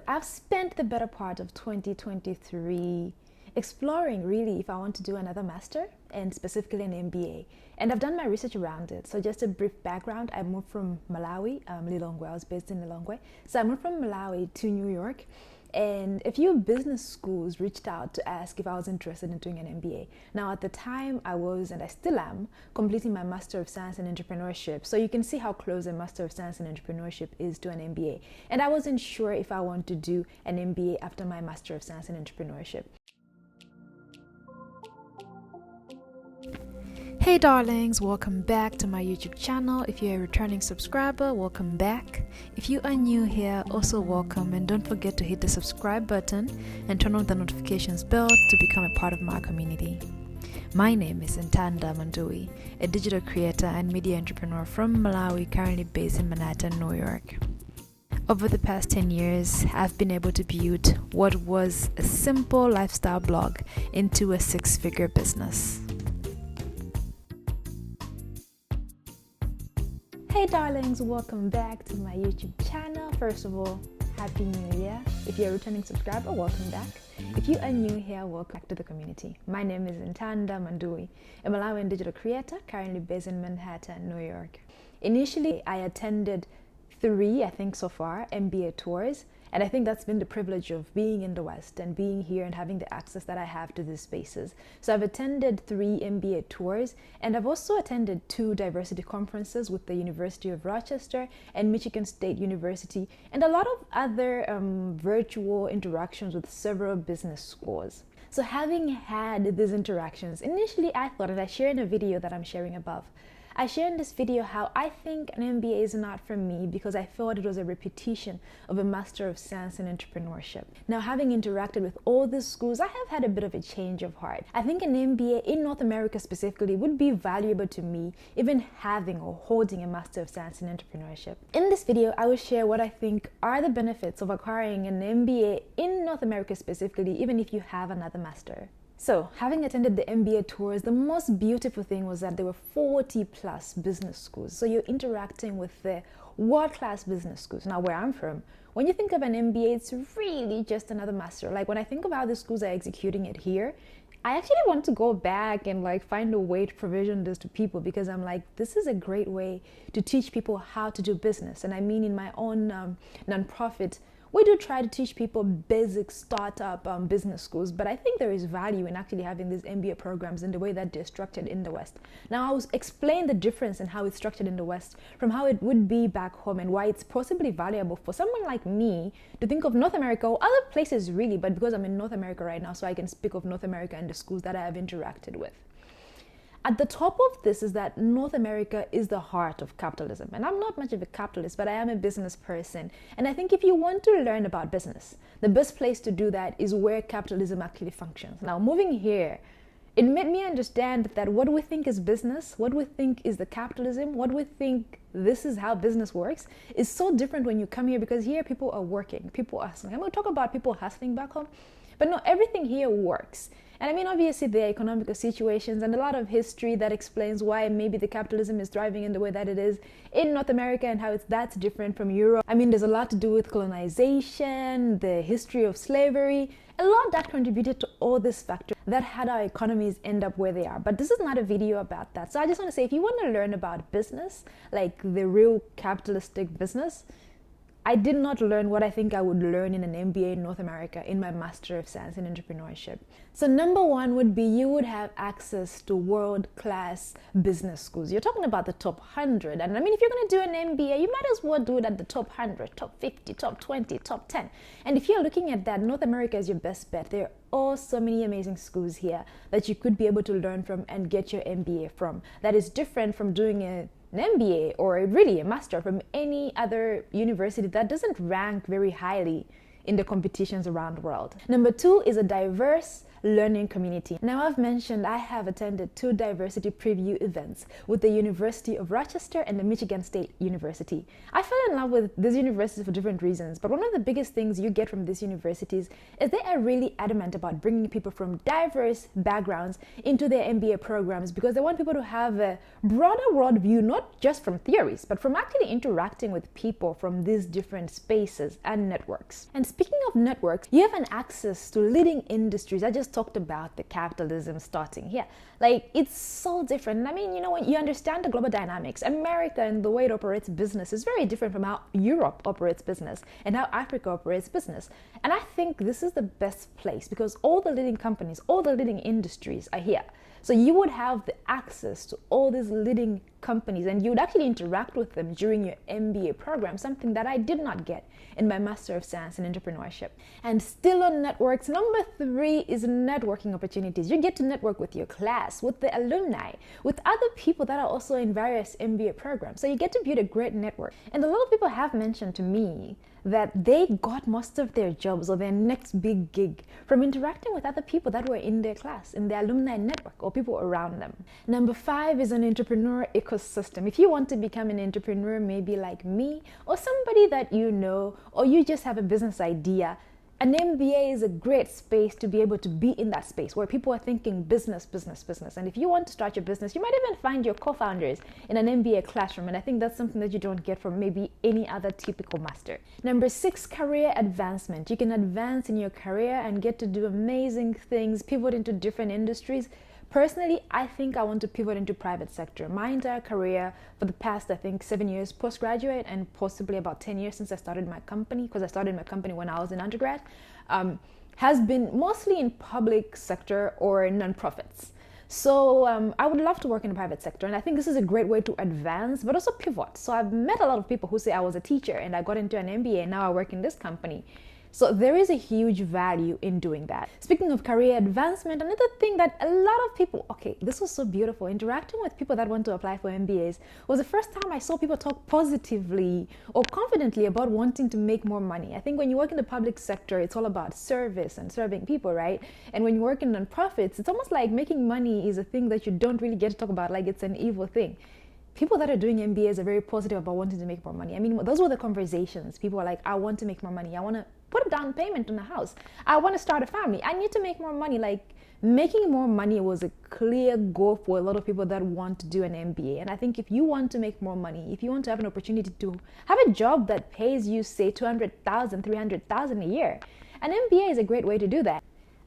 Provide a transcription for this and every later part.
I've spent the better part of 2023 exploring really if I want to do another master and specifically an MBA. And I've done my research around it. So just a brief background, I moved from Malawi, Lilongwe. I was based in Lilongwe. So I moved from Malawi to New York. And a few business schools reached out to ask if I was interested in doing an MBA. Now, at the time, I was, and I still am, completing my Master of Science in Entrepreneurship. So you can see how close a Master of Science in Entrepreneurship is to an MBA. And I wasn't sure if I want to do an MBA after my Master of Science in Entrepreneurship. Hey darlings, welcome back to my YouTube channel. If you're a returning subscriber, welcome back. If you are new here, also welcome, and don't forget to hit the subscribe button and turn on the notifications bell to become a part of my community. My name is Nthanda Manduwi, a digital creator and media entrepreneur from Malawi, currently based in Manhattan, New York. Over the past 10 years, I've been able to build what was a simple lifestyle blog into a six-figure business. Hey darlings, welcome back to my YouTube channel. First of all, Happy New Year. If you're a returning subscriber, welcome back. If you are new here, welcome back to the community. My name is Nthanda Manduwi, a Malawian digital creator currently based in Manhattan, New York. Initially, I attended 3, I think so far, MBA tours. And I think that's been the privilege of being in the West and being here and having the access that I have to these spaces. So I've attended 3 MBA tours, and I've also attended 2 diversity conferences with the University of Rochester and Michigan State University, and a lot of other virtual interactions with several business schools. So having had these interactions, initially I thought, and I share in a video that I'm sharing above, I share in this video how I think an MBA is not for me because I thought it was a repetition of a Master of Science in Entrepreneurship. Now, having interacted with all these schools, I have had a bit of a change of heart. I think an MBA in North America specifically would be valuable to me, even having or holding a Master of Science in Entrepreneurship. In this video, I will share what I think are the benefits of acquiring an MBA in North America specifically, even if you have another master. So, having attended the MBA tours, the most beautiful thing was that there were 40 plus business schools. So you're interacting with the world-class business schools. Now, where I'm from, when you think of an MBA, it's really just another master. Like when I think of how the schools are executing it here, I actually want to go back and find a way to provision this to people because I'm like, this is a great way to teach people how to do business. And I mean, in my own nonprofit, we do try to teach people basic startup business schools, but I think there is value in actually having these MBA programs in the way that they're structured in the West. Now, I will explain the difference in how it's structured in the West from how it would be back home and why it's possibly valuable for someone like me to think of North America or other places really, but because I'm in North America right now, so I can speak of North America and the schools that I have interacted with. At the top of this is that North America is the heart of capitalism. And I'm not much of a capitalist, but I am a business person. And I think if you want to learn about business, the best place to do that is where capitalism actually functions. Now, moving here, it made me understand that what we think is business, what we think is the capitalism, what we think this is how business works is so different when you come here because here people are working, people are hustling. I'm going to talk about people hustling back home, but no, everything here works. And I mean, obviously, there are economical situations and a lot of history that explains why maybe the capitalism is thriving in the way that it is in North America and how that's different from Europe. I mean, there's a lot to do with colonization, the history of slavery, a lot that contributed to all these factors that had our economies end up where they are. But this is not a video about that. So I just want to say, if you want to learn about business, like the real capitalistic business, I did not learn what I think I would learn in an MBA in North America in my Master of Science in Entrepreneurship. So number 1 would be you would have access to world-class business schools. You're talking about the top 100. And I mean, if you're going to do an MBA, you might as well do it at the top 100, top 50, top 20, top 10. And if you're looking at that, North America is your best bet. There are so many amazing schools here that you could be able to learn from and get your MBA from. That is different from doing an MBA or really a master from any other university that doesn't rank very highly in the competitions around the world. Number 2 is a diverse learning community. Now, I've mentioned I have attended 2 diversity preview events with the University of Rochester and the Michigan State University. I fell in love with these universities for different reasons, but one of the biggest things you get from these universities is they are really adamant about bringing people from diverse backgrounds into their MBA programs because they want people to have a broader worldview, not just from theories, but from actually interacting with people from these different spaces and networks. And speaking of networks, you have an access to leading industries. I just talked about the capitalism starting here. Like, it's so different. I mean, you know, when you understand the global dynamics, America and the way it operates business is very different from how Europe operates business and how Africa operates business. And I think this is the best place because all the leading companies, all the leading industries are here. So you would have the access to all these leading companies and you would actually interact with them during your MBA program, something that I did not get in my Master of Science in Entrepreneurship. And still on networks, number 3 is networking opportunities. You get to network with your class, with the alumni, with other people that are also in various MBA programs. So you get to build a great network. And a lot of people have mentioned to me that they got most of their jobs or their next big gig from interacting with other people that were in their class, in their alumni network or people around them. Number 5 is an entrepreneur ecosystem. If you want to become an entrepreneur, maybe like me or somebody that you know, or you just have a business idea, an MBA is a great space to be able to be in that space where people are thinking business. And if you want to start your business, you might even find your co-founders in an MBA classroom. And I think that's something that you don't get from maybe any other typical master. Number 6, career advancement. You can advance in your career and get to do amazing things, pivot into different industries. Personally, I think I want to pivot into private sector. My entire career for the past, I think, 7 years postgraduate and possibly about 10 years since I started my company, because I started my company when I was in undergrad, has been mostly in public sector or nonprofits. So I would love to work in the private sector, and I think this is a great way to advance, but also pivot. So I've met a lot of people who say I was a teacher and I got into an MBA and now I work in this company. So there is a huge value in doing that. Speaking of career advancement, another thing that a lot of people, this was so beautiful, interacting with people that want to apply for MBAs was the first time I saw people talk positively or confidently about wanting to make more money. I think when you work in the public sector, it's all about service and serving people, right? And when you work in nonprofits, it's almost like making money is a thing that you don't really get to talk about, like it's an evil thing. People that are doing MBAs are very positive about wanting to make more money. I mean, those were the conversations. People are like, I want to make more money. I want to put a down payment on a house. I want to start a family. I need to make more money. Like, making more money was a clear goal for a lot of people that want to do an MBA. And I think if you want to make more money, if you want to have an opportunity to have a job that pays you, say, $200,000, $300,000 a year, an MBA is a great way to do that.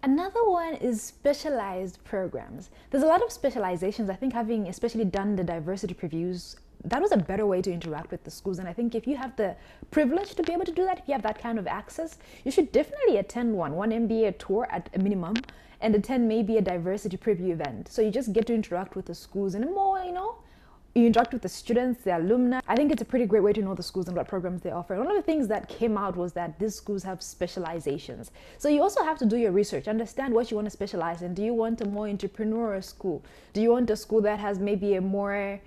Another one is specialized programs. There's a lot of specializations. I think having especially done the diversity previews, that was a better way to interact with the schools. And I think if you have the privilege to be able to do that, if you have that kind of access, you should definitely attend one MBA tour at a minimum and attend maybe a diversity preview event. So you just get to interact with the schools in a more, you interact with the students, the alumni. I think it's a pretty great way to know the schools and what programs they offer. One of the things that came out was that these schools have specializations. So you also have to do your research, understand what you want to specialize in. Do you want a more entrepreneurial school? Do you want a school that has maybe a more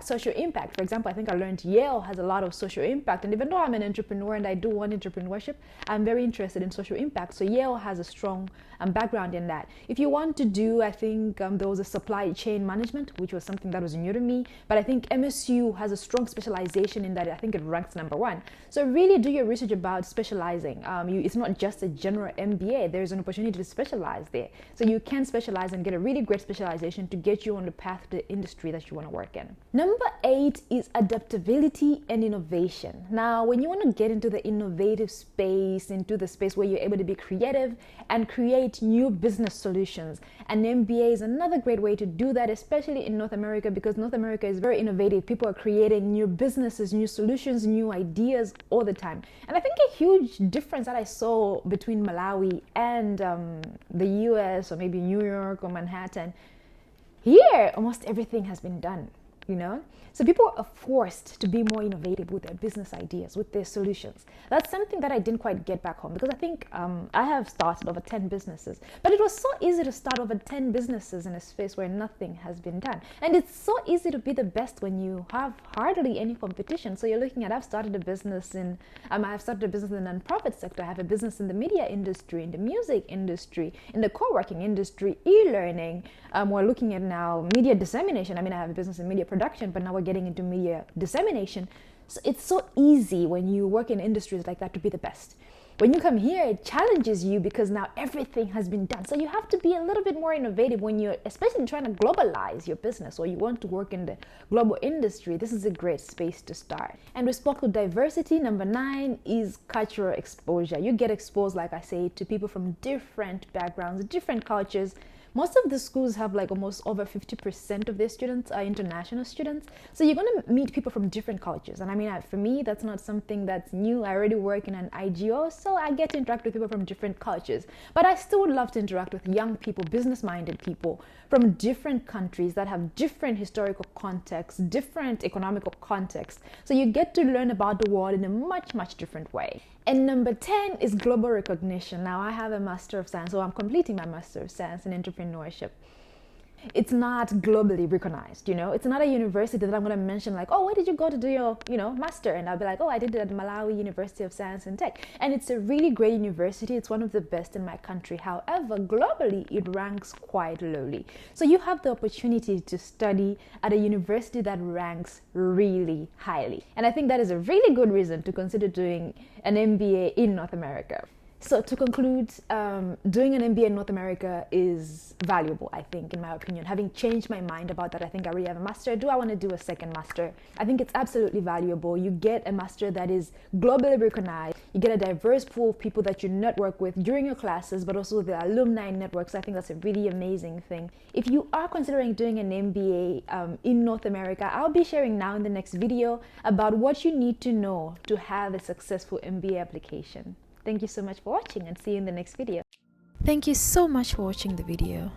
social impact? For example, I think I learned Yale has a lot of social impact. And even though I'm an entrepreneur and I do want entrepreneurship, I'm very interested in social impact. So Yale has a strong background in that. If you want to do, I think there was a supply chain management, which was something that was new to me. But I think MSU has a strong specialization in that. I think it ranks number 1. So really do your research about specializing. It's not just a general MBA. There's an opportunity to specialize there. So you can specialize and get a really great specialization to get you on the path to the industry that you want to work in. Number 8 is adaptability and innovation. Now, when you want to get into the innovative space, into the space where you're able to be creative and create new business solutions, an MBA is another great way to do that, especially in North America, because North America is very innovative. People are creating new businesses, new solutions, new ideas all the time. And I think a huge difference that I saw between Malawi and the US or maybe New York or Manhattan, here almost everything has been done. you know? So people are forced to be more innovative with their business ideas, with their solutions. That's something that I didn't quite get back home, because I think I have started over 10 businesses, but it was so easy to start over 10 businesses in a space where nothing has been done. And it's so easy to be the best when you have hardly any competition. So you're looking at, I've started a business in the nonprofit sector. I have a business in the media industry, in the music industry, in the co-working industry, e-learning. We're looking at now media dissemination. I mean, I have a business in media production, but now we're getting into media dissemination. So it's so easy when you work in industries like that to be the best. When you come here, it challenges you because now everything has been done. So you have to be a little bit more innovative when you're, especially trying to globalize your business, or you want to work in the global industry. This is a great space to start. And we spoke to diversity. Number 9 is cultural exposure. You get exposed, like I say, to people from different backgrounds, different cultures. Most of the schools have like almost over 50% of their students are international students. So you're going to meet people from different cultures. And I mean, for me, that's not something that's new. I already work in an IGO, so I get to interact with people from different cultures. But I still would love to interact with young people, business-minded people from different countries that have different historical contexts, different economical contexts. So you get to learn about the world in a much, much different way. And number 10 is global recognition. Now I have a Master of Science, so I'm completing my Master of Science in Entrepreneurship. It's not globally recognized, you know. It's not a university that I'm going to mention like, oh, where did you go to do your, master? And I'll be like, oh, I did it at Malawi University of Science and Tech. And it's a really great university. It's one of the best in my country. However, globally, it ranks quite lowly. So you have the opportunity to study at a university that ranks really highly. And I think that is a really good reason to consider doing an MBA in North America. So to conclude, doing an MBA in North America is valuable, I think, in my opinion. Having changed my mind about that, I think I already have a master. Do I want to do a second master? I think it's absolutely valuable. You get a master that is globally recognized. You get a diverse pool of people that you network with during your classes, but also the alumni networks. I think that's a really amazing thing. If you are considering doing an MBA in North America, I'll be sharing now in the next video about what you need to know to have a successful MBA application. Thank you so much for watching, and see you in the next video. Thank you so much for watching the video.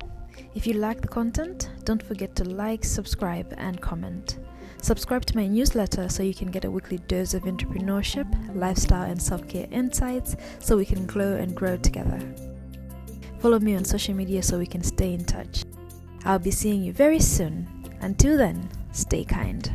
If you like the content, don't forget to like, subscribe, and comment. Subscribe to my newsletter so you can get a weekly dose of entrepreneurship, lifestyle, and self-care insights so we can glow and grow together. Follow me on social media so we can stay in touch. I'll be seeing you very soon. Until then, stay kind.